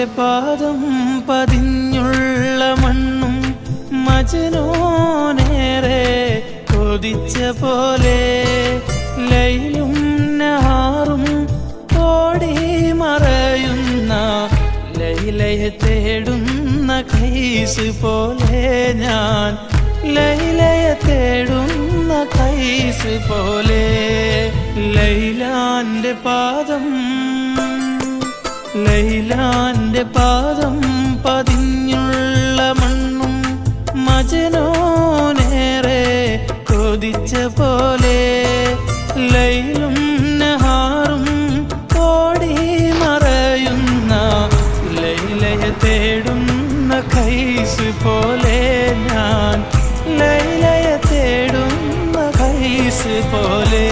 ലൈലാന്റെ പാദം പതിഞ്ഞുള്ള മണ്ണും മജ്നൂനേറെ കൊതിച്ച പോലെ ലൈലും നഹാറും ഓടി മറയുന്ന ലൈലയെ തേടുന്ന കൈസ് പോലെ ഞാൻ ലൈലയെ തേടുന്ന കൈസ് പോലെ ലൈലാന്റെ പാദം പതിഞ്ഞുള്ള മണ്ണും മജ്നൂനേറെ കൊതിച്ച പോലെ ലൈലും നഹാറും ഓടി മറയുന്ന ലൈലയെ തേടുന്ന കൈസ് പോലെ ഞാൻ ലൈലയെ തേടുന്ന കൈസ് പോലെ